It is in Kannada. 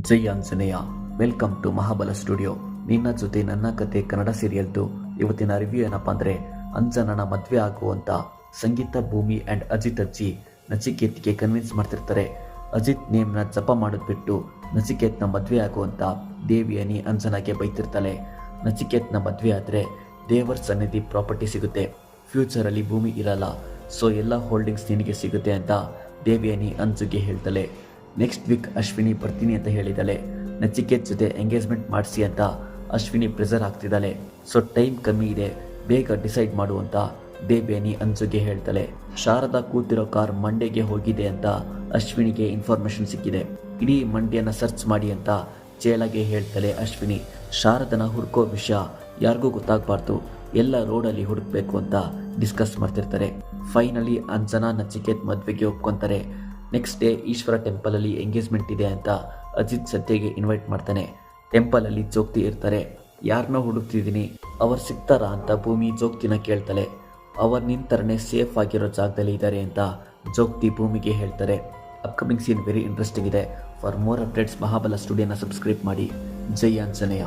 Jai Anjaneya. Welcome to Mahabala studio. ನಿನ್ನ ಜೊತೆ ನನ್ನ ಕತೆ ಕನ್ನಡ ಸೀರಿಯಲ್ದು ಇವತ್ತಿನ ರಿವ್ಯೂ ಏನಪ್ಪಾ ಅಂದ್ರೆ, ಅಂಜನನ ಮದುವೆ ಆಗುವಂತ ಸಂಗೀತ, ಭೂಮಿ ಅಂಡ್ ಅಜಿತ್ ಅಜ್ಜಿ ನಚಿಕೇತ್ಗೆ ಕನ್ವಿನ್ಸ್ ಮಾಡ್ತಿರ್ತಾರೆ. ಅಜಿತ್ ನೇಮ್ನ ಜಪ ಮಾಡೋದ್ ಬಿಟ್ಟು ನಚಿಕೇತ್ನ ಮದುವೆ ಆಗುವಂತ ದೇವಿಯನಿ ಅಂಜನಾಗೆ ಬೈತಿರ್ತಾಳೆ. ನಚಿಕೇತ್ನ ಮದುವೆ ಆದ್ರೆ ದೇವರ ಸನ್ನಿಧಿ ಪ್ರಾಪರ್ಟಿ ಸಿಗುತ್ತೆ, ಫ್ಯೂಚರಲ್ಲಿ ಭೂಮಿ ಇರಲ್ಲ, ಸೊ ಎಲ್ಲ ಹೋಲ್ಡಿಂಗ್ಸ್ ನಿನಗೆ ಸಿಗುತ್ತೆ ಅಂತ ದೇವಿಯನಿ ಅಂಜುಗೆ ಹೇಳ್ತಾಳೆ. ನೆಕ್ಸ್ಟ್ ವೀಕ್ ಅಶ್ವಿನಿ ಬರ್ತೀನಿ ಅಂತ ಹೇಳಿದಾಳೆ. ನಚಿಕೇತ್ ಜೊತೆ ಎಂಗೇಜ್ಮೆಂಟ್ ಮಾಡಿಸಿ ಅಂತ ಅಶ್ವಿನಿ ಪ್ರೆಸರ್ ಆಗ್ತಿದ್ದಾಳೆ. ಸೊ ಟೈಮ್ ಕಮ್ಮಿ ಇದೆ, ಬೇಗ ಡಿಸೈಡ್ ಮಾಡುವಂತ ದೇವಿಯನಿ ಅಂಜುಗೆ ಹೇಳ್ತಾಳೆ. ಶಾರದಾ ಕೂತಿರೋ ಕಾರ್ ಮಂಡ್ಯಗೆ ಹೋಗಿದೆ ಅಂತ ಅಶ್ವಿನಿಗೆ ಇನ್ಫಾರ್ಮೇಶನ್ ಸಿಕ್ಕಿದೆ. ಇಡೀ ಮಂಡ್ಯನ ಸರ್ಚ್ ಮಾಡಿ ಅಂತ ಚೇಳಗೆ ಹೇಳ್ತಾಳೆ ಅಶ್ವಿನಿ. ಶಾರದನ ಹುಡ್ಕೋ ವಿಷಯ ಯಾರಿಗೂ ಗೊತ್ತಾಗಬಾರ್ದು, ಎಲ್ಲ ರೋಡಲ್ಲಿ ಹುಡುಕ್ಬೇಕು ಅಂತ ಡಿಸ್ಕಸ್ ಮಾಡ್ತಿರ್ತಾರೆ. ಫೈನಲಿ ಅಂಜನಾ ನಚಿಕೇತ್ ಮದುವೆಗೆ ಒಪ್ಕೊಂತಾರೆ. ನೆಕ್ಸ್ಟ್ ಡೇ ಈಶ್ವರ ಟೆಂಪಲ್ ಅಲ್ಲಿ ಎಂಗೇಜ್ಮೆಂಟ್ ಇದೆ ಅಂತ ಅಜಿತ್ ಸತ್ಯಗೆ ಇನ್ವೈಟ್ ಮಾಡ್ತಾನೆ. ಟೆಂಪಲ್ ಅಲ್ಲಿ ಜೋಗ್ತಿ ಇರ್ತಾರೆ. ಯಾರನ್ನ ಹುಡುಕ್ತಿದ್ದೀನಿ, ಅವ್ರು ಸಿಗ್ತಾರಾ ಅಂತ ಭೂಮಿ ಜೋಗ್ತಿನ ಕೇಳ್ತಾಳೆ. ಅವ್ರು ನಿಂತರನೇ ಸೇಫ್ ಆಗಿರೋ ಜಾಗದಲ್ಲಿ ಇದ್ದಾರೆ ಅಂತ ಜೋಗ್ತಿ ಭೂಮಿಗೆ ಹೇಳ್ತಾರೆ. ಅಪ್ಕಮಿಂಗ್ ಸೀನ್ ವೆರಿ ಇಂಟ್ರೆಸ್ಟಿಂಗ್ ಇದೆ. ಫಾರ್ ಮೋರ್ ಅಪ್ಡೇಟ್ಸ್ ಮಹಾಬಲ ಸ್ಟುಡಿಯೋನ ಸಬ್ಸ್ಕ್ರೈಬ್ ಮಾಡಿ. ಜೈ ಆಂಜನೇಯ.